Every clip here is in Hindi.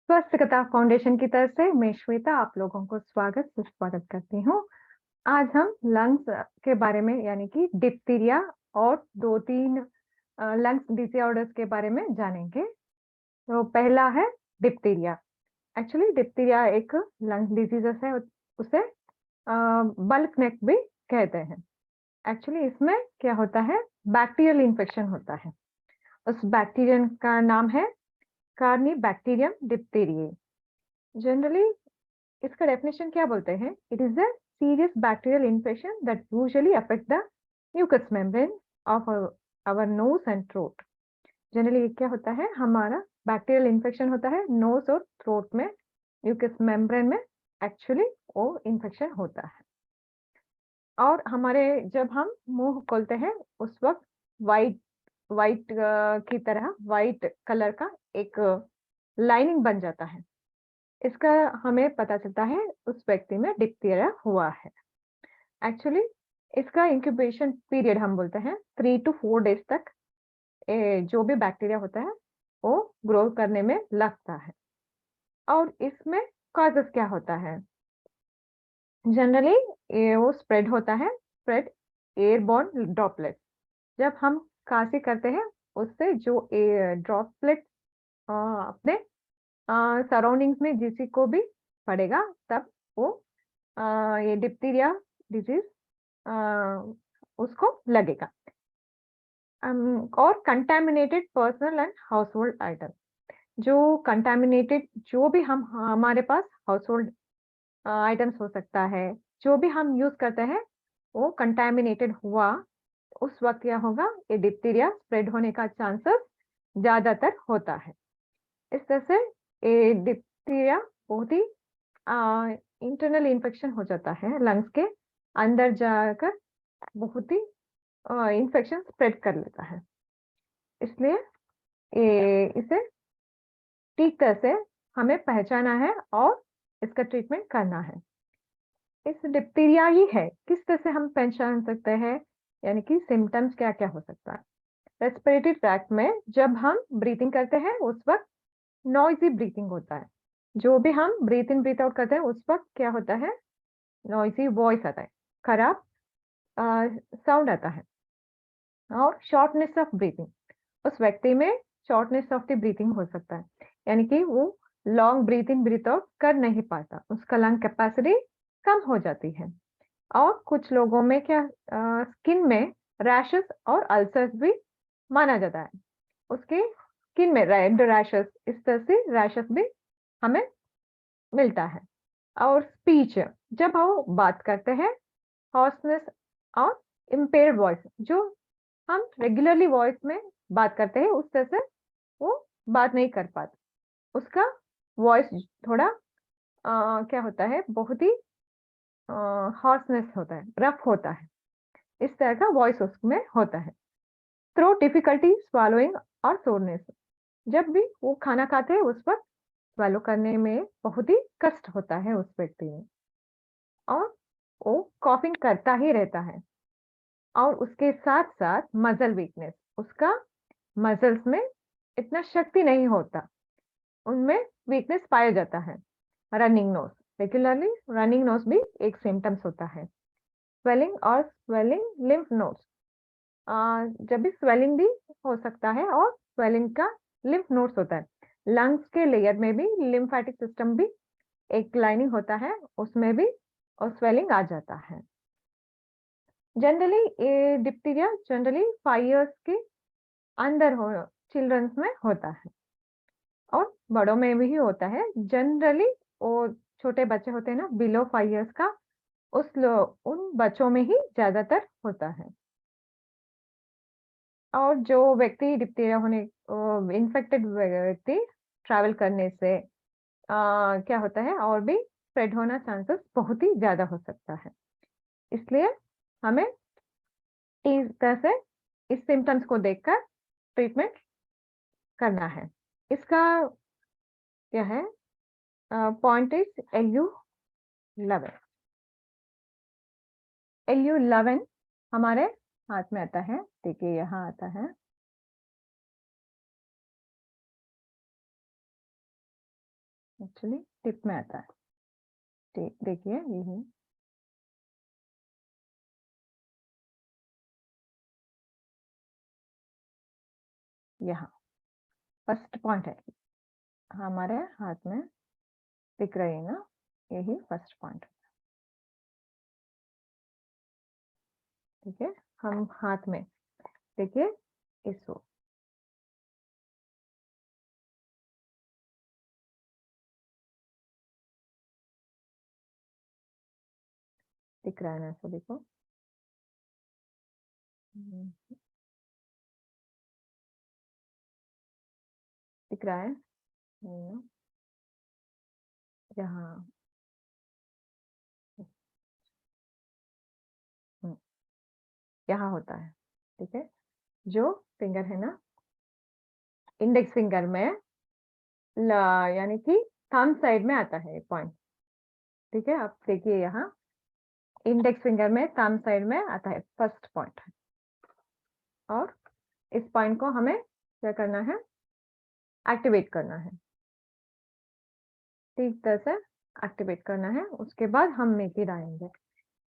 स्वास्थ्यकता फाउंडेशन की तरफ से मैं श्वेता आप लोगों को सुस्वागत करती हूँ। आज हम लंग्स के बारे में यानी कि डिप्थीरिया और 2-3 लंग्स डिसऑर्डर्स के बारे में जानेंगे। तो पहला है डिप्थीरिया। एक्चुअली डिप्थीरिया एक लंग डिजीज़ है, उसे बल्क नेक भी कहते हैं। एक्चुअली इसमें क्या होता है, बैक्टीरियल इन्फेक्शन होता है। उस बैक्टीरियम का नाम है कार्निबैक्टीरियम डिप्थीरियाe। जनरली इसका डेफिनेशन क्या बोलते हैं? It is a serious bacterial infection that usually affect the mucous membrane of our nose and throat. Generally क्या होता है, हमारा बैक्टीरियल इन्फेक्शन होता है नोज और थ्रोट में, म्यूकस मेम्ब्रेन में एक्चुअली वो इन्फेक्शन होता है। और हमारे जब हम मुंह खोलते हैं उस वक्त वाइट वाइट की तरह वाइट कलर का एक लाइनिंग बन जाता है। इसका हमें पता चलता है उस व्यक्ति में डिप्थीरिया हुआ है। एक्चुअली इसका इंक्यूबेशन पीरियड हम बोलते हैं 3 to 4 डेज तक जो भी बैक्टीरिया होता है वो ग्रो करने में लगता है। और इसमें कॉजेस क्या होता है? जनरली वो स्प्रेड होता है, स्प्रेड एयरबॉर्न ड्रॉपलेट। जब हम खांसी करते हैं उससे जो ड्रॉपलेट अपने सराउंडिंग्स में किसी को भी पड़ेगा, तब वो ये डिप्थीरिया डिजीज उसको लगेगा। और contaminated personal and house hold item, जो कंटामिनेटेड जो भी हम हमारे पास हाउस होल्ड आइटम्स हो सकता है, जो भी हम यूज करते हैं वो कंटामिनेटेड हुआ, उस वक्त क्या होगा, ये डिप्थीरिया स्प्रेड होने का चांसेस ज्यादातर होता है। इस तरह से ये डिप्थीरिया बहुत ही इंटरनल इन्फेक्शन हो जाता है, लंग्स के अंदर जाकर बहुत ही इन्फेक्शन स्प्रेड कर लेता है। इसलिए इसे ठीक तरह से हमें पहचाना है और इसका ट्रीटमेंट करना है। इस डिप्थीरिया ही है, किस तरह से हम पहचान सकते हैं, यानी कि सिम्टम्स क्या क्या हो सकता है। रेस्पिरेटरी ट्रैक्ट में जब हम ब्रीथिंग करते हैं उस वक्त नॉइजी ब्रीथिंग होता है। जो भी हम ब्रीथ इन ब्रीथ आउट करते हैं उस वक्त क्या होता है, नॉइजी वॉइस आता है, खराब साउंड आता है। और शॉर्टनेस ऑफ ब्रीथिंग, उस व्यक्ति में शॉर्टनेस ऑफ द ब्रीथिंग हो सकता है, यानी कि वो लॉन्ग ब्रीथ इन ब्रीथ आउट कर नहीं पाता, उसका लंग कैपेसिटी कम हो जाती है। और कुछ लोगों में क्या स्किन में रैशेस और अल्सर्स भी माना जाता है, उसके स्किन में रेड रैशेस, इस तरह से रैशेस भी हमें मिलता है। और स्पीच, जब हम बात करते हैं, हॉर्सनेस और इम्पेयर्ड वॉइस, जो हम रेगुलरली वॉइस में बात करते हैं उस तरह से वो बात नहीं कर पाते, उसका वॉइस थोड़ा क्या होता है, बहुत ही हॉर्सनेस होता है, रफ होता है, इस तरह का वॉइस उसमें होता है। थ्रोट डिफिकल्टी स्वालोइंग और सोरनेस, जब भी वो खाना खाते हैं उस वक्त स्वालो करने में बहुत ही कष्ट होता है उस व्यक्ति में, और वो कॉफिंग करता ही रहता है। और उसके साथ साथ मसल वीकनेस, उसका मसल्स में इतना शक्ति नहीं होता, उनमें वीकनेस पाया जाता है। Running nose, regularly running nose भी एक सिम्टम्स होता है। स्वेलिंग और स्वेलिंग लिम्फ नोड्स, जब भी स्वेलिंग भी हो सकता है और स्वेलिंग का लिम्फ नोड्स होता है। लंग्स के लेयर में भी लिम्फेटिक सिस्टम भी एक लाइनिंग होता है, उसमें भी और स्वेलिंग आ जाता है। जनरली ये डिप्थीरिया जनरली 5 इयर्स के अंदर हो, चिल्ड्रंस में होता है और बड़ों में भी होता है। जनरली वो छोटे बच्चे होते हैं ना, बिलो 5 इयर्स का, उन बच्चों में ही ज्यादातर होता है। और जो व्यक्ति डिप्थीरिया होने इन्फेक्टेड व्यक्ति ट्रैवल करने से क्या होता है, और भी स्प्रेड होना चांसेस बहुत ही ज्यादा हो सकता है। इसलिए हमें इस तरह से इस सिम्टम्स को देखकर ट्रीटमेंट करना है। इसका क्या है, पॉइंट इज LU11। LU11 हमारे हाथ में आता है, देखिए यहाँ आता है। एक्चुअली टिप में आता है। देखिए यही यहाँ फर्स्ट पॉइंट है हमारे हाथ में, दिख रही है ना, यही फर्स्ट पॉइंट। ठीक है, हम हाथ में देखिए इसको दिख रहा है ना सभी को। दिख रहा है यहाँ। यहाँ होता है। ठीक है, जो फिंगर है ना, इंडेक्स फिंगर में यानी कि थंब साइड में आता है पॉइंट। ठीक है, आप देखिए यहाँ इंडेक्स फिंगर में थंब साइड में आता है फर्स्ट पॉइंट। और इस पॉइंट को हमें क्या करना है, एक्टिवेट करना है। ठीक तरह से एक्टिवेट करना है। उसके बाद हम मेथी डालेंगे।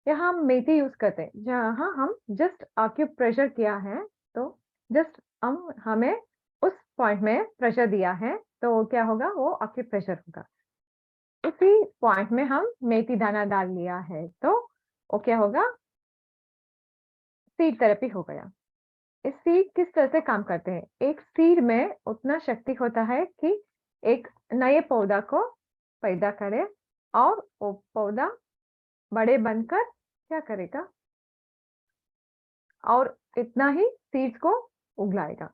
यहाँ हम मेथी यूज करते हैं जहाँ हम जस्ट प्रेशर किया है, तो जस्ट हमें उस पॉइंट में प्रेशर दिया है, तो क्या होगा, वो प्रेशर होगा। उसी पॉइंट में हम मेथी दाना डाल लिया है, तो वो क्या होगा, सीड थेरेपी हो गया। इस सीड किस तरह से काम करते हैं, एक सीड में उतना शक्ति होता है कि एक नए पौधा को पैदा करे, और वो पौधा बड़े बनकर क्या करेगा, और इतना ही सीड्स को उगलाएगा।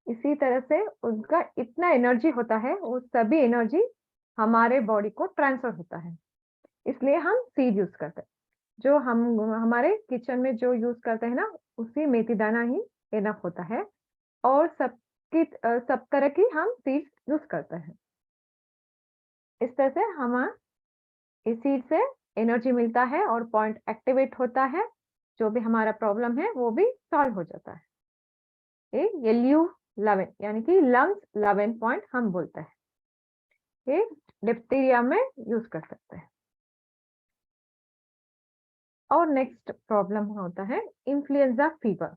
इसी तरह से उनका इतना एनर्जी होता है, वो सभी एनर्जी हमारे बॉडी को ट्रांसफर होता है। इसलिए हम सीड यूज करते हैं। जो हम हमारे किचन में जो यूज करते हैं ना, उसी मेथी दाना ही इनफ होता है। और सब तरह की हम सीड्स यूज करते हैं। इस तरह से हम इस सीड से एनर्जी मिलता है और पॉइंट एक्टिवेट होता है। जो भी हमारा प्रॉब्लम है वो भी सॉल्व हो जाता है। ये ल्यू 11 यानी कि लंग्स 11 पॉइंट हम बोलते हैं। ये डिप्थीरिया में यूज कर सकते हैं। और नेक्स्ट प्रॉब्लम होता है इन्फ्लुएंजा फीवर।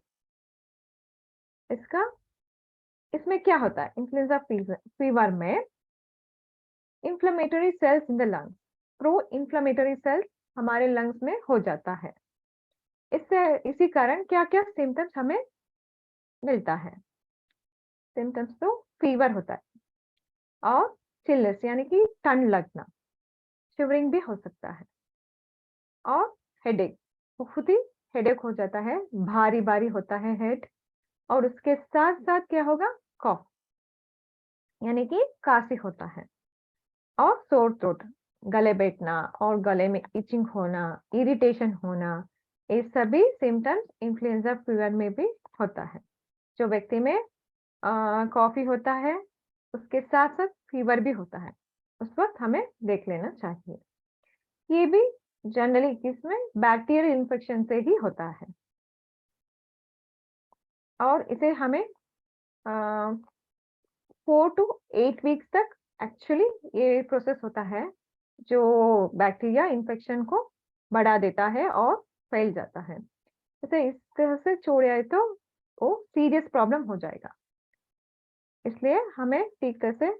इसमें क्या होता है, इन्फ्लुएंजा फीवर में inflammatory cells in the lungs, pro inflammatory cells हमारे लंग्स में हो जाता है। इससे इसी कारण क्या क्या सिम्टम्स हमें मिलता है। सिम्टम्स तो फीवर होता है, और चिलनेस यानी कि ठंड लगना, शिवरिंग भी हो सकता है, और हेडेक, बहुत ही हेडेक हो जाता है, भारी भारी होता है हेड। और उसके साथ साथ क्या होगा, कॉफ यानी कि खांसी होता है, और सोर थ्रोट, गले बैठना और गले में इचिंग होना, इरिटेशन होना, ये सभी सिम्टम्स इन्फ्लुएंजा फीवर में भी होता है। जो व्यक्ति में कॉफी होता है, उसके साथ साथ फीवर भी होता है, उस वक्त हमें देख लेना चाहिए। ये भी जनरली किसमें, बैक्टीरियल इन्फेक्शन से ही होता है। और इसे हमें 4 to 8 वीक्स तक एक्चुअली ये प्रोसेस होता है, जो बैक्टीरिया इन्फेक्शन को बढ़ा देता है और फैल जाता है। जैसे इस तरह से छोड़ आए तो वो सीरियस प्रॉब्लम हो जाएगा। इसलिए हमें ठीक तरह से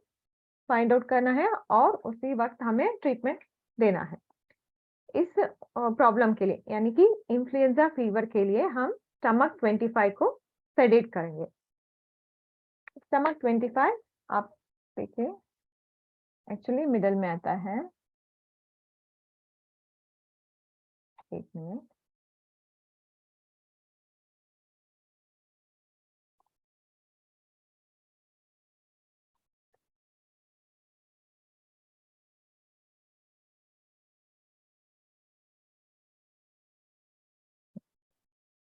फाइंड आउट करना है और उसी वक्त हमें ट्रीटमेंट देना है। इस प्रॉब्लम के लिए यानी कि इन्फ्लुएंजा फीवर के लिए हम स्टमक 25 को सेडेट करेंगे। स्टमक 25 आप देखिए एक्चुअली मिडल में आता है। एक मिनट,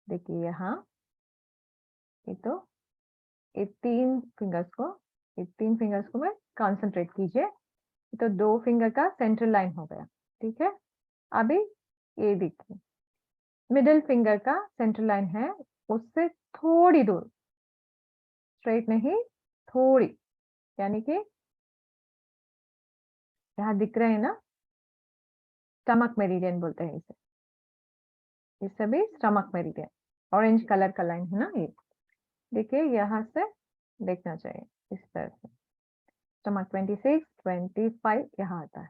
देखिए यहाँ ये तो ये तीन फिंगर्स को मैं कंसंट्रेट कीजिए। तो 2 फिंगर का सेंट्रल लाइन हो गया। ठीक है, अभी ये देखिए मिडिल फिंगर का सेंट्रल लाइन है, उससे थोड़ी दूर, स्ट्रेट नहीं, थोड़ी, यानी कि यहाँ दिख रहे हैं ना, स्टमक मेरिडियन बोलते हैं इसे भी स्टमक मेरिडियन। ऑरेंज कलर का लाइन है ना ये, देखिए यहाँ से देखना चाहिए इस तरह से। स्टमक 26, 25 यहाँ आता है।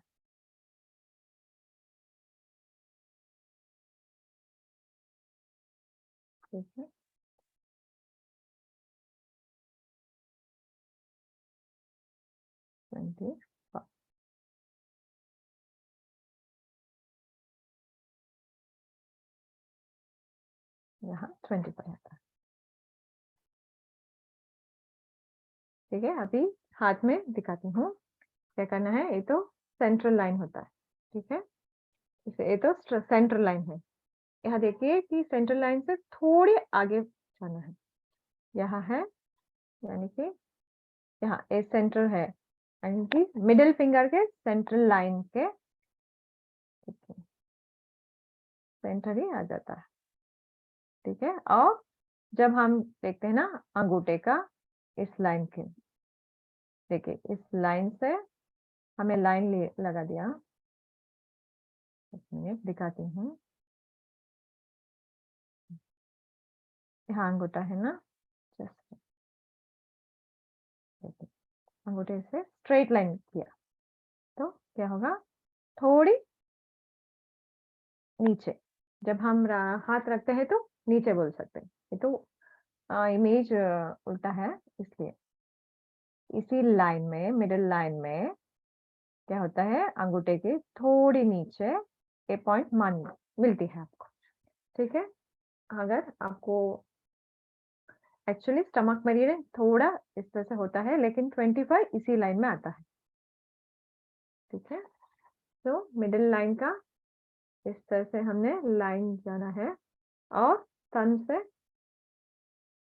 ठीक है, यहाँ 25 आता है। ठीक है, अभी हाथ में दिखाती हूँ क्या करना है। ये तो सेंट्रल लाइन होता है, ठीक है, इसे ये तो सेंट्रल लाइन है। यहाँ देखिए कि सेंट्रल लाइन से थोड़ी आगे जाना है, यहाँ है, यानी कि यहाँ ए सेंटर है, यानी कि मिडिल फिंगर के सेंट्रल लाइन के सेंटर ही आ जाता है। ठीक है, और जब हम देखते हैं ना अंगूठे का इस लाइन के, देखिए इस लाइन से हमें लाइन लगा दिया। एक मिनट दिखाती हूँ, यहाँ अंगूठा है ना, जस्ट अंगूठे से स्ट्रेट लाइन किया तो क्या होगा, थोड़ी नीचे। जब हम हाथ रखते हैं तो नीचे बोल सकते हैं, ये तो इमेज उल्टा है इसलिए। इसी लाइन में, मिडिल लाइन में क्या होता है, अंगूठे के थोड़ी नीचे ए पॉइंट मान मिलती है आपको। ठीक है, अगर आपको एक्चुअली स्टमक मेरिडियन थोड़ा इस तरह से होता है, लेकिन 25 इसी लाइन में आता है। ठीक है, तो मिडिल लाइन का इस तरह से हमने लाइन जाना है और थंब से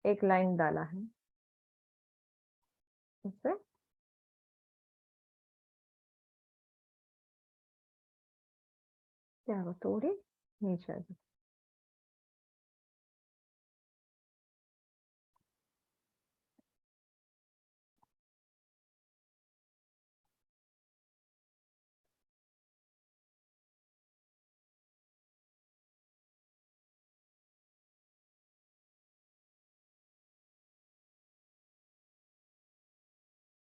एक लाइन डाला है इससे। क्या होगा, थोड़ी नीचे आ जाए।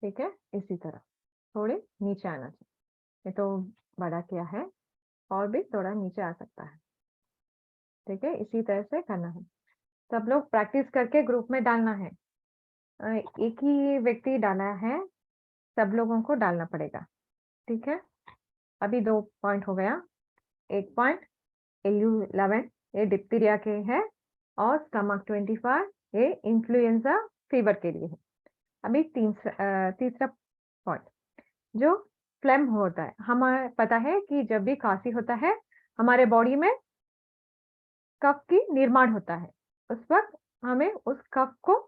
ठीक है, इसी तरह थोड़े नीचे आना चाहिए। ये तो बड़ा किया है, और भी थोड़ा नीचे आ सकता है। ठीक है, इसी तरह से करना है। सब लोग प्रैक्टिस करके ग्रुप में डालना है। एक ही व्यक्ति डाला है, सब लोगों को डालना पड़ेगा। ठीक है, अभी 2 पॉइंट हो गया। एक पॉइंट LU11 ये डिप्थीरिया के है, और स्टमक 25 ये इन्फ्लुएंजा फीवर के लिए है। अभी तीसरा पॉइंट जो फ्लेम होता है। हमें पता है कि जब भी खांसी होता है हमारे बॉडी में कफ की निर्माण होता है, उस वक्त हमें उस कफ को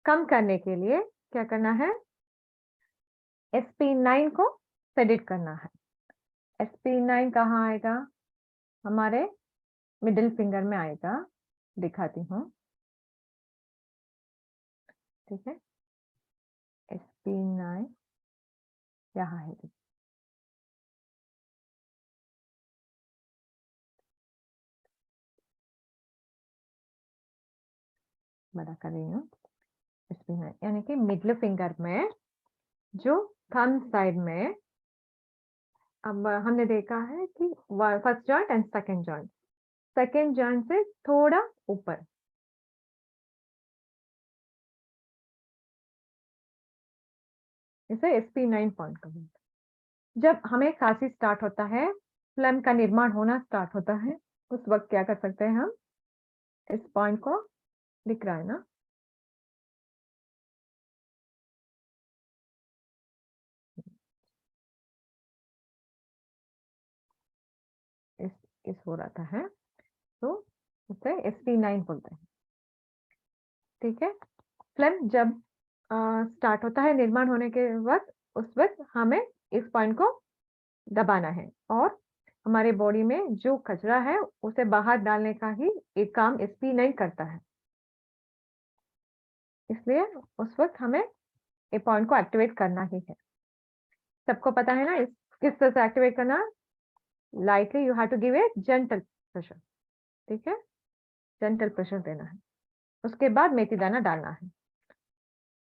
कम करने के लिए क्या करना है, SP9 को सेडेट करना है। SP9 कहाँ आएगा, हमारे मिडिल फिंगर में आएगा, दिखाती हूँ। ठीक है, SP9 यहाँ है, बड़ा कर रही हूँ। SP9 यानी कि मिडिल फिंगर में जो थंब साइड में, अब हमने देखा है कि first joint and second joint से थोड़ा ऊपर, इसे SP9 पॉइंट का बोलते हैं। जब हमें खांसी स्टार्ट होता है, फ्लेम का निर्माण होना स्टार्ट होता है, उस वक्त क्या कर सकते हैं हम, इस पॉइंट को, दिख रहा है ना, इस हो रहा है, तो उसे SP9 बोलते हैं। ठीक है, फ्लेम जब स्टार्ट होता है निर्माण होने के वक्त, उस वक्त हमें इस पॉइंट को दबाना है, और हमारे बॉडी में जो कचरा है उसे बाहर डालने का ही एक काम SP9 करता है। इसलिए उस वक्त हमें ये पॉइंट को एक्टिवेट करना ही है। सबको पता है ना, इस किस तरह से एक्टिवेट करना, lightly you have to give a gentle pressure, ठीक है, जेंटल प्रेशर देना है। उसके बाद मेथी दाना डालना है।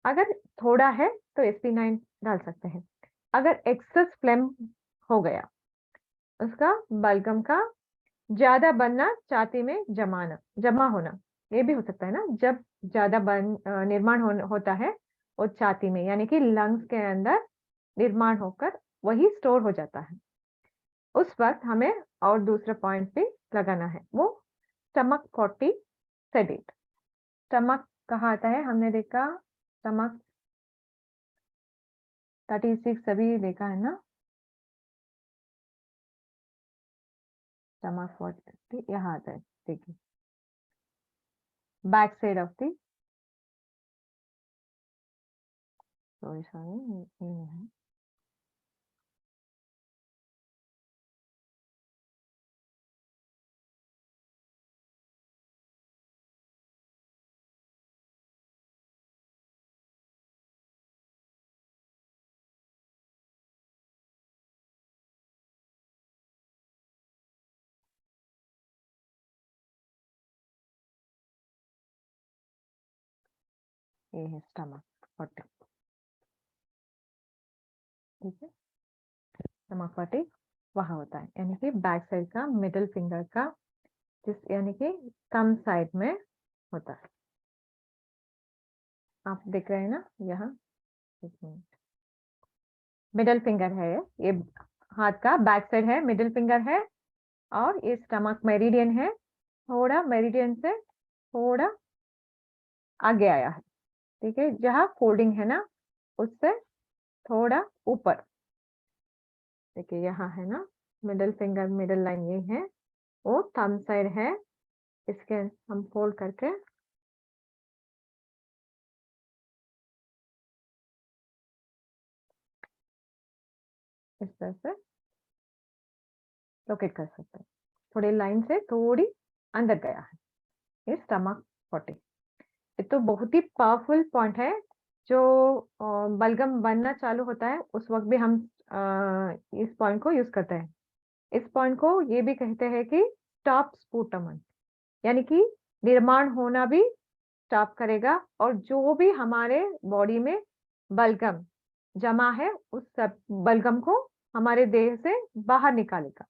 अगर थोड़ा है तो SP9 डाल सकते हैं। अगर एक्सेस फ्लेम हो गया, उसका बलगम का ज्यादा बनना, छाती में जमा होना, ये भी हो सकता है ना, जब ज्यादा निर्माण होता है वो छाती में, यानी कि लंग्स के अंदर निर्माण होकर वही स्टोर हो जाता है। उस वक्त हमें और दूसरा पॉइंट भी लगाना है, वो स्टमक 40 सेडेट। स्टमक कहाँ आता है, हमने देखा स्टमक 36 सभी देखा है ना, स्टमक 40 यहाँ आता है, देखिए back side of the, sorry ये है, ये है स्टमक 40, ठीक है। स्टमक 40 वहां होता है, यानी कि बैक साइड का मिडिल फिंगर का, जिस यानी कि थंब साइड में होता है। आप देख रहे हैं ना यहाँ, एक मिनट, मिडिल फिंगर है ये हाथ का बैक साइड है, मिडिल फिंगर है, और ये स्टमक मेरिडियन है, थोड़ा मेरिडियन से थोड़ा आगे आया है, ठीक है, जहाँ फोल्डिंग है ना उससे थोड़ा ऊपर, देखिए यहाँ है ना, मिडिल फिंगर मिडिल लाइन ये है, वो थंब साइड है, इसके हम फोल्ड करके इस तरह से लोकेट कर सकते हैं, थोड़ी लाइन से थोड़ी अंदर गया है, ये स्टमक 40। ये तो बहुत ही पावरफुल पॉइंट है, जो बलगम बनना चालू होता है उस वक्त भी हम इस पॉइंट को यूज करते हैं। इस पॉइंट को ये भी कहते हैं कि स्टॉप स्पूटम, यानी कि निर्माण होना भी स्टॉप करेगा, और जो भी हमारे बॉडी में बलगम जमा है उस सब बलगम को हमारे देह से बाहर निकालेगा।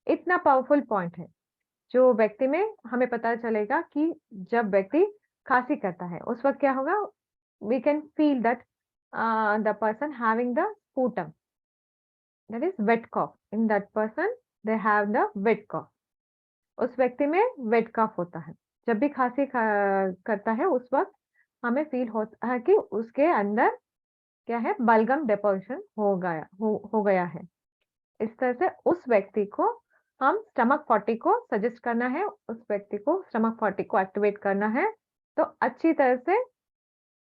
इतना पावरफुल पॉइंट है, जो व्यक्ति में हमें पता चलेगा कि जब व्यक्ति खांसी करता है उस वक्त क्या होगा, we can feel that the person having the sputum, that is wet cough, in that person they have the wet cough, उस व्यक्ति में वेट कफ होता है। जब भी खांसी करता है उस वक्त हमें फील होता है कि उसके अंदर क्या है, बलगम डिपोजिशन हो गया है। इस तरह से उस व्यक्ति को हम स्टमक 40 को सजेस्ट करना है, उस व्यक्ति को स्टमक 40 को एक्टिवेट करना है, तो अच्छी तरह से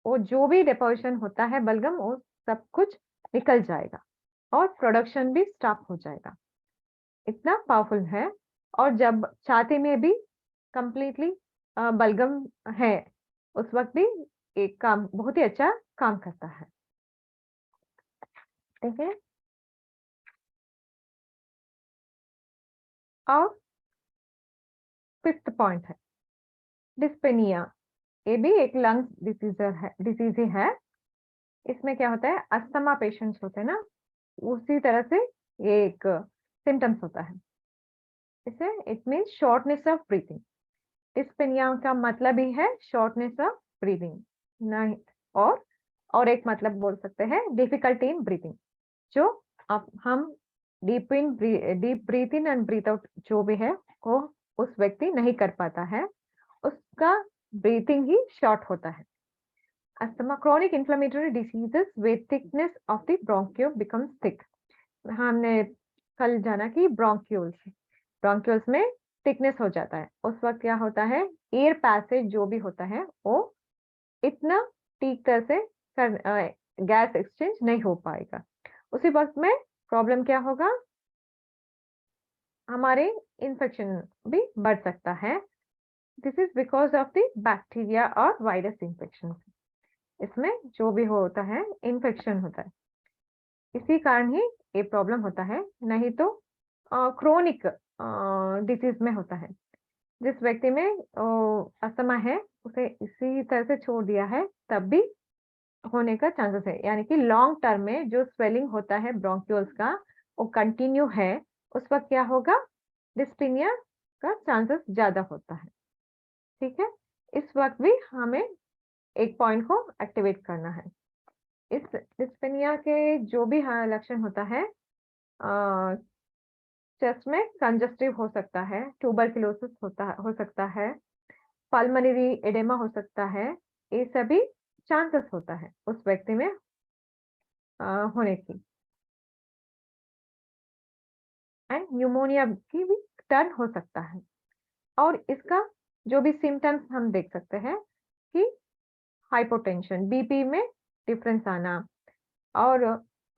वो जो भी डिपोजिशन होता है बलगम, वो सब कुछ निकल जाएगा और प्रोडक्शन भी स्टॉप हो जाएगा। इतना पावरफुल है। और जब छाती में भी कंप्लीटली बलगम है उस वक्त भी एक काम बहुत ही अच्छा काम करता है, ठीक है। और फिफ्थ पॉइंट है डिस्पेनिया, ये भी एक लंग्स डिसीज है। इसमें क्या होता है, अस्थमा पेशेंट्स होते हैं ना, उसी तरह से ये एक सिम्टम्स होता है। इसे it mean shortness of breathing, dyspnoea का मतलब ही है शॉर्टनेस ऑफ ब्रीदिंग, नहीं, और एक मतलब बोल सकते हैं डिफिकल्टी इन ब्रीथिंग, जो अब हम deep breath in and breath out जो भी है वो उस व्यक्ति नहीं कर पाता है, उसका ब्रीथिंग ही शॉर्ट होता है। Asthma chronic inflammatory diseases where thickness of the bronchiole becomes thick, हमने कल जाना कि ब्रोंक्यूल्स में थिकनेस हो जाता है, उस वक्त क्या होता है, एयर पैसेज जो भी होता है वो इतना ठीक तरह से गैस एक्सचेंज नहीं हो पाएगा। उसी वक्त में प्रॉब्लम क्या होगा, हमारे इन्फेक्शन भी बढ़ सकता है। This is because of the bacteria और वायरस इन्फेक्शन, इसमें जो भी होता है इन्फेक्शन होता है। इसी कारण ही ये प्रॉब्लम होता है, नहीं तो क्रोनिक डिसीज में होता है। जिस व्यक्ति में अस्थमा है, उसे इसी तरह से छोड़ दिया है, तब भी होने का चांसेस है। यानी कि लॉन्ग टर्म में जो स्वेलिंग होता है ब्रोंक्यूल्स का, वो कंटिन्यू है, उस वक़्त क्या होगा? डिस्पीनिया का चांसेस ज़्यादा होता है, ठीक है? इस वक़्त भी हमें एक पॉइंट को एक्टिवेट करना है। इस डिस्पीनिया के जो भी लक्षण होता है, अ, चेस्ट में कंजस्टिव हो सकता है, ट्यूबरकुलोसिस हो सकता है, पल्मोनरी एडेमा हो सकता है, ये सभी चांसेस होता है उस व्यक्ति में होने की। एंड न्यूमोनिया की भी टर्न हो सकता है। और इसका जो भी सिम्पटम्स हम देख सकते हैं कि हाइपोटेंशन, बीपी में डिफरेंस आना, और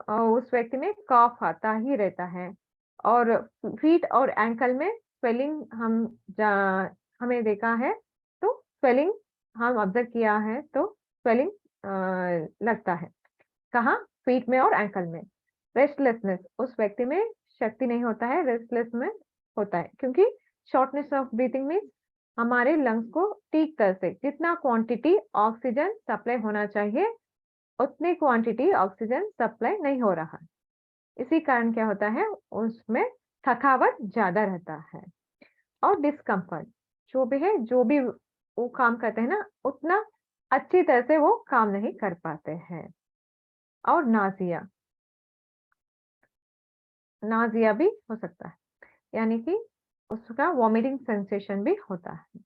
उस व्यक्ति में कॉफ आता ही रहता है, और फीट और एंकल में स्वेलिंग हमें देखा है, तो स्वेलिंग हम ऑब्जर्व किया है, तो स्वेलिंग लगता है। कहाँ? फीट में और एंकल में। रेस्टलेसनेस, उस व्यक्ति में शक्ति नहीं होता है, रेस्टलेस में होता है, क्योंकि शॉर्टनेस ऑफ ब्रीथिंग मीन्स हमारे लंग्स को ठीक तरह से जितना क्वांटिटी ऑक्सीजन सप्लाई होना चाहिए, उतनी क्वांटिटी ऑक्सीजन सप्लाई नहीं हो रहा। इसी कारण क्या होता है, उसमें थकावट ज़्यादा रहता है, और डिस्कम्फर्ट जो भी है, जो भी वो काम करते हैं ना, उतना अच्छी तरह से वो काम नहीं कर पाते हैं। और नाज़िया, नाज़िया भी हो सकता है, यानी कि उसका वॉमिटिंग सेंसेशन भी होता है।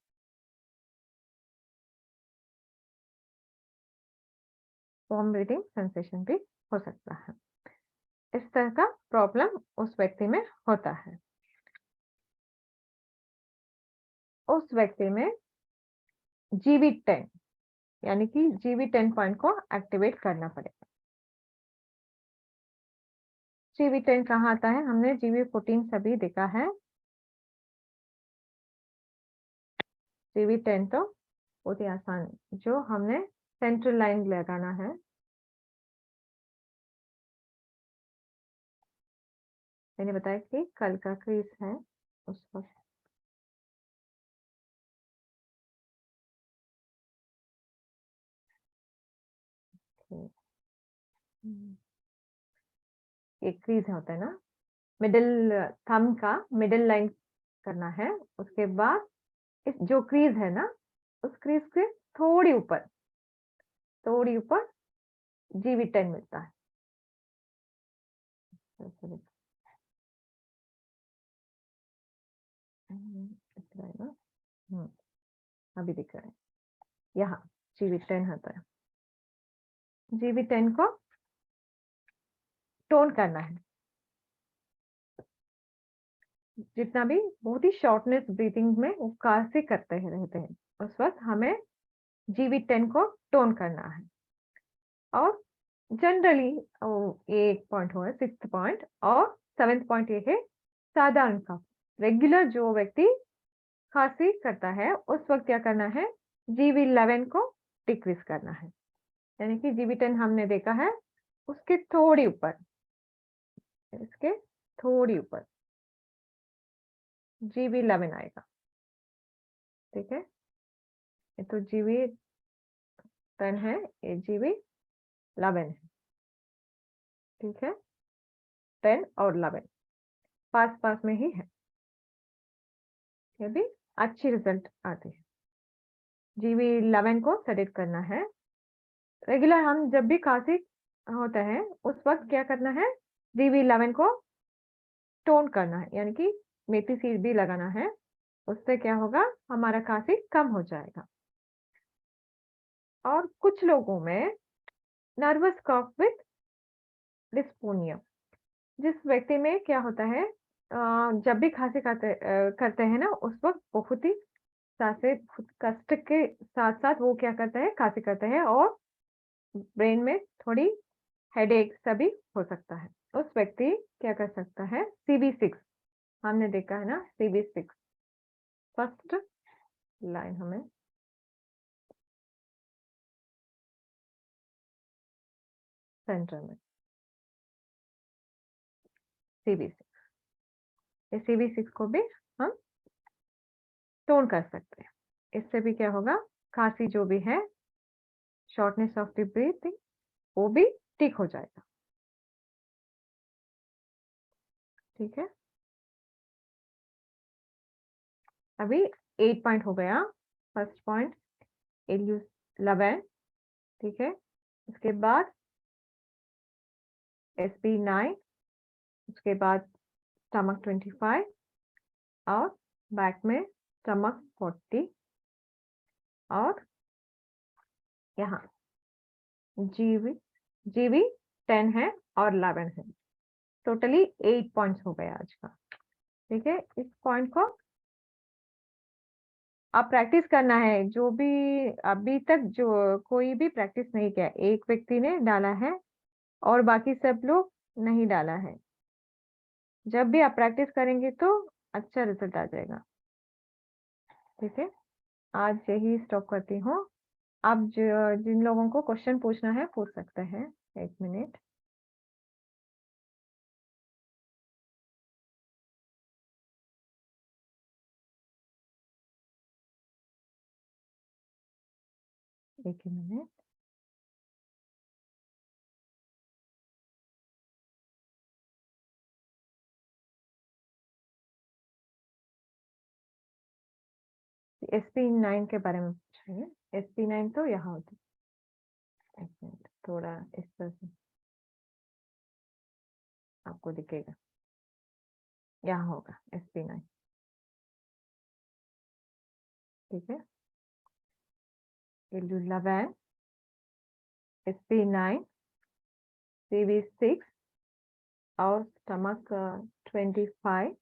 वॉमिटिंग सेंसेशन भी हो सकता है। इस तरह का प्रॉब्लम उस व्यक्ति में होता है। उस व्यक्ति में जीवी10, यानी कि जीवी10 पॉइंट को एक्टिवेट करना पड़ेगा। जीवी10 कहाँ आता है? हमने जीवी14 सभी देखा है। जीवी10 तो बहुत ही आसान है, जो हमने सेंट्रल लाइन लगाना है। मैंने बताया कि कल का क्रीज है उस वक्त। एक क्रीज होता है ना, मिडिल थंब का मिडिल लाइन करना है। उसके बाद इस जो क्रीज है ना, उस क्रीज के थोड़ी ऊपर, थोड़ी ऊपर जीवी10 मिलता है। इस तरह है ना। अभी दिख रहा है यहाँ, जीवी10 होता है। जीवी10 को टोन करना है। जितना भी बहुत ही शॉर्टनेस ब्रीथिंग में वो काफी करते हैं रहते हैं, उस वक्त हमें जीवी10 को टोन करना है। और जनरली ये एक पॉइंट हुआ, 6th पॉइंट, और 7th पॉइंट ये है साधारण कफ। रेगुलर जो व्यक्ति खांसी करता है, उस वक्त क्या करना है? जीवी11 को डिक्रीज करना है। यानी कि जीवी10 हमने देखा है, उसके थोड़ी ऊपर, इसके थोड़ी ऊपर जीवी11 आएगा। ठीक है, ये तो जीवी10 है, ये जीवी11 है। ठीक है, 10 और 11 पास पास में ही है, ये भी अच्छी रिजल्ट आती है। जीवी11 को सेलेक्ट करना है। रेगुलर हम जब भी खांसी होता है, उस वक्त क्या करना है? जीवी11 को टोन करना है, यानी कि मेथी सीड भी लगाना है। उससे क्या होगा? हमारा खांसी कम हो जाएगा। और कुछ लोगों में नर्वस कॉफ विथ डिस्पोनिया, जिस व्यक्ति में क्या होता है, जब भी खांसी करते हैं ना, उस वक्त बहुत ही सांसें कष्ट के साथ साथ वो क्या करता है? खांसी करते हैं, और ब्रेन में थोड़ी हेडेक सभी हो सकता है। उस व्यक्ति क्या कर सकता है? CV6, हमने देखा है ना, CV6 फर्स्ट लाइन हमें सेंटर में CV6। इस CV6 को भी हम टोन कर सकते हैं। इससे भी क्या होगा, खांसी जो भी है, शॉर्टनेस ऑफ द ब्रीथिंग, वो भी ठीक हो जाएगा। ठीक है, अभी 8 पॉइंट हो गया। फर्स्ट पॉइंट इल्यूस 11, ठीक है। उसके बाद SP9, उसके बाद स्टमक 25 और बैक में स्टमक 40 और यहाँ जीवी 10 है और 11 है। टोटली 8 पॉइंट्स हो गया आज का। ठीक है, इस पॉइंट को आप प्रैक्टिस करना है। जो भी अभी तक जो कोई भी प्रैक्टिस नहीं किया, एक व्यक्ति ने डाला है और बाकी सब लोग नहीं डाला है। जब भी आप प्रैक्टिस करेंगे तो अच्छा रिजल्ट आ जाएगा। ठीक है, आज यही स्टॉप करती हूँ। अब जिन लोगों को क्वेश्चन पूछना है पूछ सकते हैं। 1 मिनट। एक ही मिनट। SP9 के बारे में पूछिए। SP9 तो यहाँ होती है। 1 मिनट, थोड़ा इस तरह से आपको दिखेगा, यहाँ होगा SP9। ठीक है, इल्यूलावैन, SP9, CV6 और स्टमक 25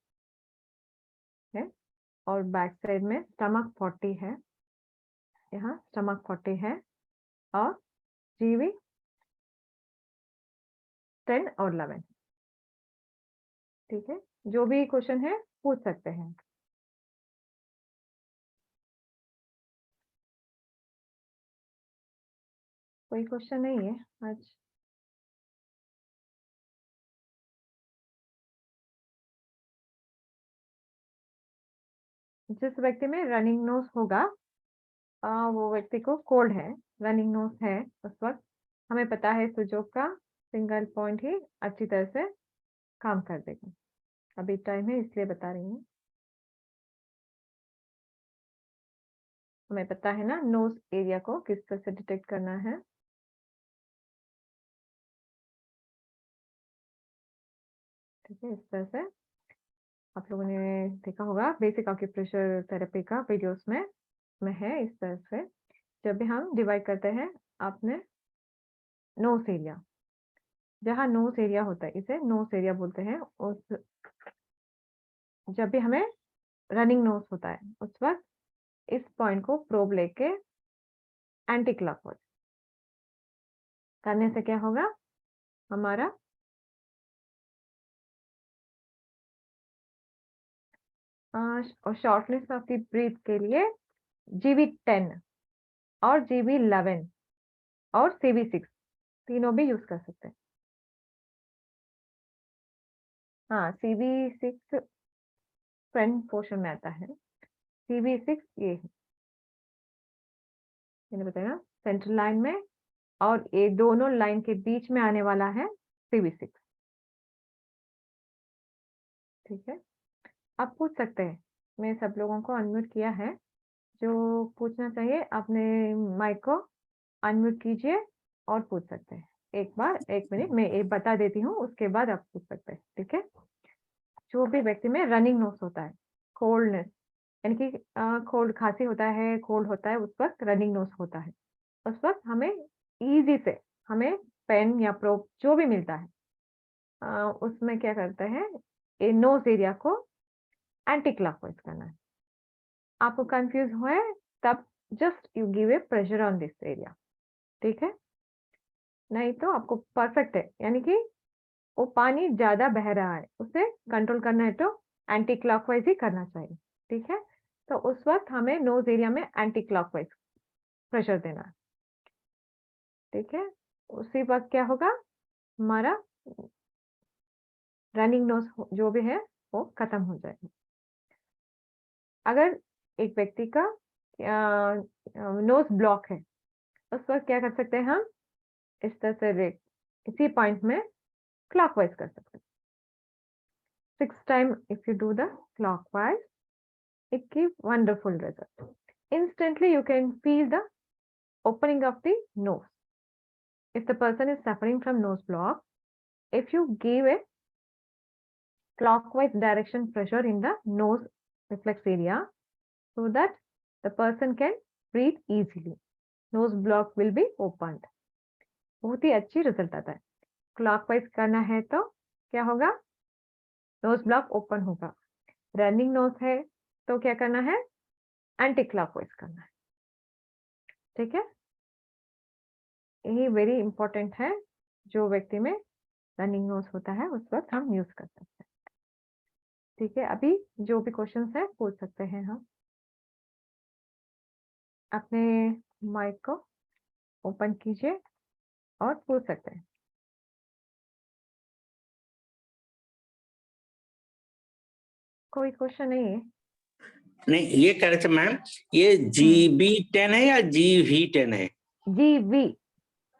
है और बैक साइड में स्टमक 40 है। यहाँ स्टमक 40 है और जीवी 10 और 11। ठीक है, जो भी क्वेश्चन है पूछ सकते हैं। कोई क्वेश्चन नहीं है आज। जिस व्यक्ति में रनिंग नोज होगा, वो व्यक्ति को कोल्ड है, रनिंग नोज है, उस वक्त हमें पता है सुजोग का सिंगल पॉइंट ही अच्छी तरह से काम कर देगा। अभी टाइम है इसलिए बता रही हूँ। हमें पता है ना नोज एरिया को किस तरह से डिटेक्ट करना है। ठीक है, इस तरह से आप लोगों ने देखा होगा बेसिक आक्यूप्रेशर थेरेपी का वीडियोस में है। इस तरह से जब भी हम डिवाइड करते हैं आपने नोज एरिया, जहाँ नोज एरिया होता है इसे नोज एरिया बोलते हैं। उस जब भी हमें रनिंग नोज होता है उस वक्त इस पॉइंट को प्रोब लेके एंटी क्लॉकवाइज करने से क्या होगा, हमारा शॉर्टनेस ऑफ द ब्रीथ के लिए GV10 और GV11 और CV6 तीनों भी यूज कर सकते हैं। हाँ, CV6 फ्रंट पोर्शन में आता है। CV6 ये है, मैंने बताया ना सेंट्रल लाइन में, और ये दोनों लाइन के बीच में आने वाला है CV6। ठीक है, आप पूछ सकते हैं। मैं सब लोगों को अनम्यूट किया है। जो पूछना चाहिए अपने माइक को अनम्यूट कीजिए और पूछ सकते हैं। एक बार 1 मिनट मैं एक बता देती हूँ, उसके बाद आप पूछ सकते हैं। ठीक है, जो भी व्यक्ति में रनिंग नोज होता है, कोल्डनेस यानी कि कोल्ड खांसी होता है, कोल्ड होता है, उस वक्त रनिंग नोज होता है, उस वक्त हमें इजी से हमें पेन या प्रोब जो भी मिलता है उसमें क्या करते हैं, ये नोज एरिया को एंटी क्लॉकवाइज करना है। आपको कंफ्यूज हुआ है तब just you give a pressure on this area. ठीक है, नहीं तो आपको परफेक्ट है, यानी कि वो पानी ज्यादा बह रहा है उसे कंट्रोल करना है तो एंटी क्लॉकवाइज ही करना चाहिए। ठीक है, तो उस वक्त हमें नोज एरिया में एंटी क्लॉकवाइज प्रेशर देना है। ठीक है, उसी वक्त क्या होगा, हमारा रनिंग नोज जो भी है वो खत्म हो जाएगा। अगर एक व्यक्ति का नोज ब्लॉक है, उस वक्त क्या कर सकते हैं हम, इस तरह से इसी पॉइंट में क्लॉकवाइज कर सकते हैं। 6 time if you do the clockwise, it give wonderful result. Instantly you can feel the opening of the nose. If the person is suffering from nose block, if you give a clockwise direction pressure in the nose reflex area, so that the person can breathe easily, nose block will be opened. बहुत ही अच्छी रिजल्ट आता है। क्लॉकवाइज करना है तो क्या होगा, नोज ब्लॉक ओपन होगा। रनिंग नोज है तो क्या करना है, एंटी क्लॉकवाइज करना है। ठीक है, यही वेरी इंपॉर्टेंट है। जो व्यक्ति में रनिंग नोज होता है उस वक्त हम यूज कर सकते हैं। ठीक है, अभी जो भी क्वेश्चंस है पूछ सकते हैं हम। अपने माइक को ओपन कीजिए और पूछ सकते हैं। कोई क्वेश्चन नहीं है? नहीं, ये कह रहे थे मैम, ये GB10 है या GV10 है? GV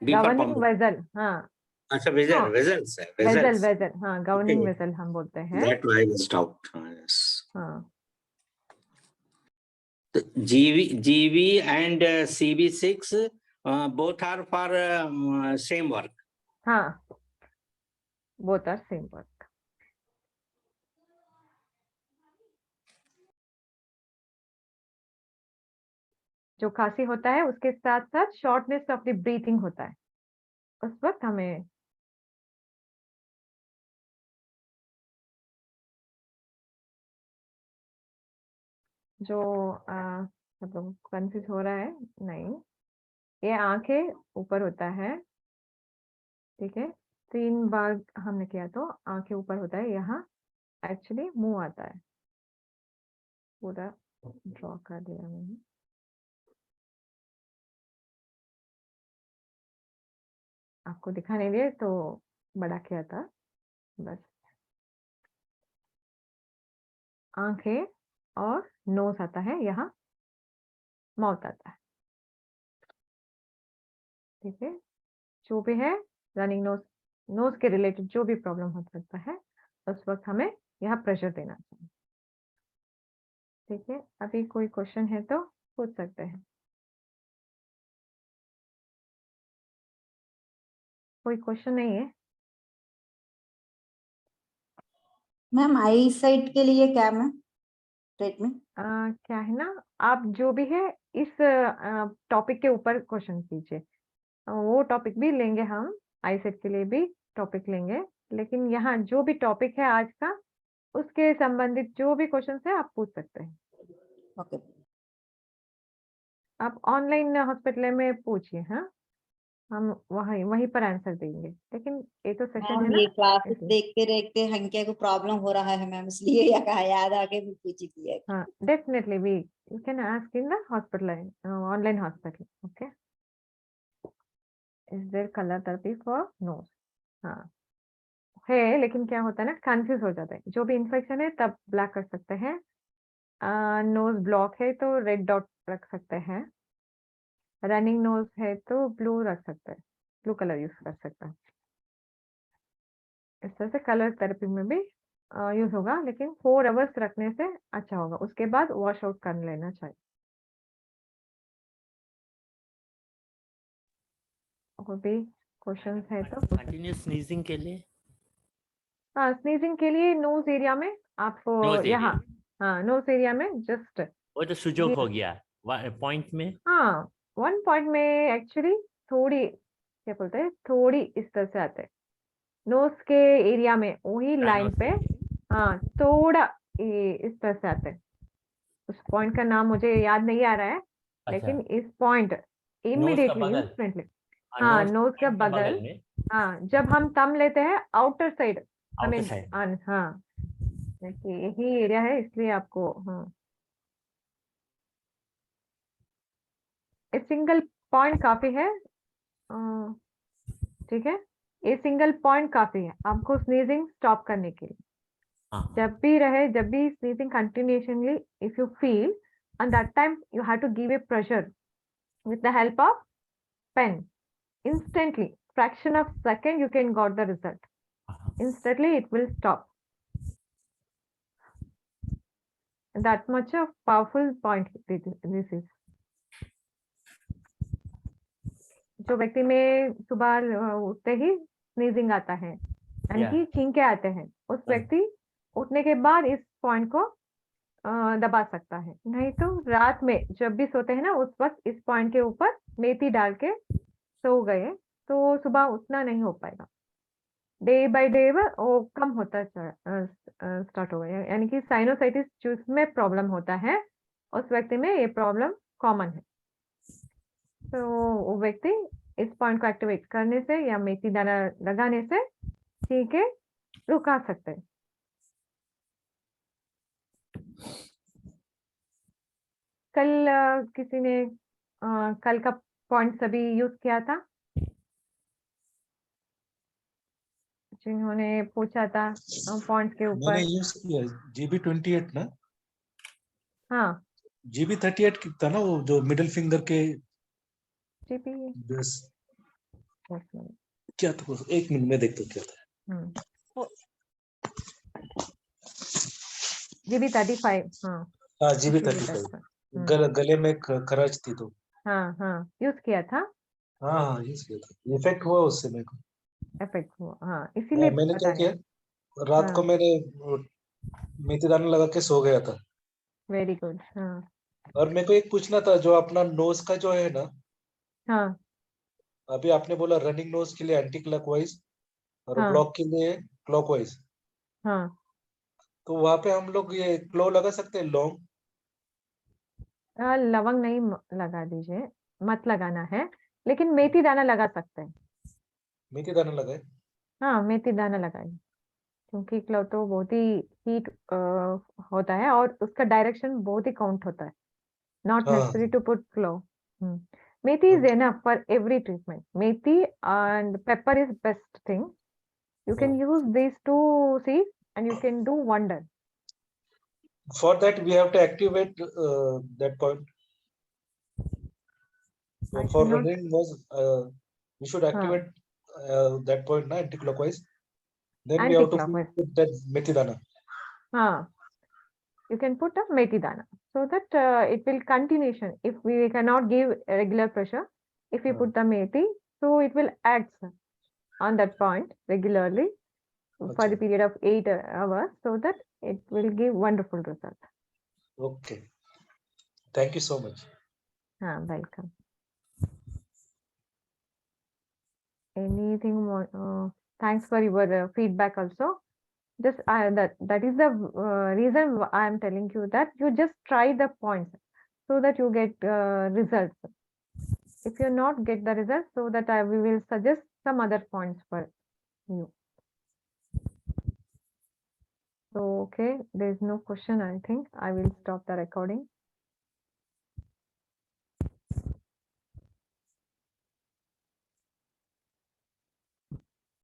governing pump. वेजल। हाँ अच्छा, वेजल, हाँ, वेजल्स है, वेजल वेजल्स। वेजल, हाँ गवर्निंग Okay. वेजल हम बोलते हैं। That I was doubt. Yes. हाँ The GV and CB6 both are for same work. हाँ, बोथ आर सेम वर्क। जो खांसी होता है उसके साथ साथ शॉर्टनेस ऑफ द ब्रीथिंग होता है, उस वक्त हमें जो सब लोग कंफ्यूज हो रहा है, नहीं, ये आंखें ऊपर होता है। ठीक है, 3 बार हमने किया तो आंखें ऊपर होता है, यहाँ एक्चुअली मुंह आता है। पूरा ड्रॉ कर दिया मैंने। आपको दिखाने लिए तो बड़ा किया था बस। आंखें और नोज आता है, यहाँ माउथ आता है। ठीक है, जो भी है रनिंग नोज, नोज के रिलेटेड जो भी प्रॉब्लम हो सकता है उस वक्त हमें यहाँ प्रेशर देना चाहिए। ठीक है, अभी कोई क्वेश्चन है तो पूछ सकते हैं। कोई क्वेश्चन नहीं है? मैम आई साइट के लिए क्या मैम ट्रीटमेंट? क्या है ना, आप जो भी है इस टॉपिक के ऊपर क्वेश्चन कीजिए। वो टॉपिक भी लेंगे हम, आईसेट के लिए भी टॉपिक लेंगे, लेकिन यहाँ जो भी टॉपिक है आज का उसके संबंधित जो भी क्वेश्चन है आप पूछ सकते हैं। ओके। आप ऑनलाइन हॉस्पिटल में पूछिए, हाँ हम वहीं पर आंसर देंगे, लेकिन ये तो सेशन है ना, ये क्लासेस इसलिए। देखते देखते हंके को प्रॉब्लम हो रहा है मैम, इसलिए या कहा याद आके भी पूछी थी। हाँ, definitely we you can ask in the hospital, online hospital. Okay, is there colour therapy for nose? हाँ है, लेकिन क्या होता है ना, कंफ्यूज हो जाता है। जो भी इन्फेक्शन है तब ब्लैक कर सकते हैं, नोज ब्लॉक है तो रेड डॉट रख सकते हैं, रनिंग नोज है तो ब्लू रख सकते हैं, ब्लू कलर यूज कर सकते हैं। इस तरह से कलर थेरेपी में भी यूज होगा, लेकिन 4 आवर्स रखने से अच्छा होगा, उसके बाद वॉश आउट कर लेना चाहिए। और भी क्वेश्चन है तो कंटिन्यू स्नीजिंग के लिए? हाँ, स्नीजिंग के लिए नोज एरिया में आप यहाँ, हाँ नोज एरिया में जस्ट वो तो सुजोक हो गया पॉइंट में। हाँ 1 पॉइंट में एक्चुअली थोड़ी, क्या बोलते हैं, थोड़ी इस तरह से आते हैं नोज के एरिया में, वही लाइन पे, हाँ थोड़ा इस तरह से आते हैं। उस पॉइंट का नाम मुझे याद नहीं आ रहा है, लेकिन इस पॉइंट इमीडिएटली इंस्टेंटली, हाँ नोज का बगल, में, हाँ जब हम थंब लेते हैं outer side, I mean side. हाँ यही एरिया है, इसलिए आपको हाँ एक सिंगल पॉइंट काफी है। ठीक है, ये सिंगल पॉइंट काफी है आपको स्नीजिंग स्टॉप करने के लिए। हाँ जब भी sneezing continuously, if you feel, and that time you have to give a pressure with the help of pen. Instantly, fraction of second, you can got the result. हाँ Instantly, it will stop. That much of powerful point this is. जो व्यक्ति में सुबह उठते ही स्नीजिंग आता है यानी Yeah. कि छींके आते हैं, उस व्यक्ति उठने के बाद इस पॉइंट को दबा सकता है। नहीं तो रात में जब भी सोते हैं ना, उस वक्त इस पॉइंट के ऊपर मेथी डाल के सो गए तो सुबह उठना नहीं हो पाएगा। डे बाय डे वो कम होता स्टार्ट हो गया, यानी कि साइनोसाइटिस जिसमें प्रॉब्लम होता है उस व्यक्ति में ये प्रॉब्लम कॉमन है। तो वो व्यक्ति इस पॉइंट को एक्टिवेट करने से या मेथी दाना लगाने से छींके रुका सकते हैं। कल किसी ने कल का पॉइंट सभी यूज किया था, जिन्होंने पूछा था पॉइंट के मैंने ऊपर। यूज किया GB28 ना, हाँ GB38 था ना, वो जो मिडिल फिंगर के जीपी बस क्या था, एक मिनट में देखता हूँ क्या था। GB35 हाँ हाँ GB35 गले में खराश थी तो हाँ यूज किया था, हाँ यूज किया था, इफेक्ट हुआ उससे मेरे को। इफेक्ट हुआ हाँ, इसीलिए मैंने क्या बता किया, रहे। रात को हाँ मैंने मेथी दाना लगा के सो गया था। Very good. हाँ और मेरे को एक पूछना था, जो अपना नोज का जो है ना, हाँ अभी आपने बोला रनिंग नोज के लिए एंटी क्लॉकवाइज और हाँ ब्लॉक के लिए क्लॉकवाइज, हाँ तो वहां पे हम लोग ये क्लो लगा सकते हैं, लौंग? लवंग नहीं लगा दीजिए, मत लगाना है, लेकिन मेथी दाना लगा सकते हैं। मेथी दाना लगाए? हाँ मेथी दाना लगाइए, क्योंकि क्लो तो बहुत ही हीट होता है और उसका डायरेक्शन बहुत ही काउंट होता है। Not हाँ necessary to put clove. Methi is enough for every treatment. Methi and pepper is best thing. You can use these two seeds and you can do wonder. For that we have to activate that point. I For cannot- running was we should activate that point na, anti-clockwise. Then we have to Anti-clockwise. put that methi dana. You can put a methi dana so that it will continuation. If we cannot give regular pressure, if we put the methi, so it will act on that point regularly for the period of 8 hours, so that it will give wonderful result. Okay. Thank you so much. Welcome. Anything more? Thanks for your feedback also. Just that is the reason I am telling you that you just try the points so that you get results. If you not get the results, so that we will suggest some other points for you. So okay, there is no question. I think I will stop the recording.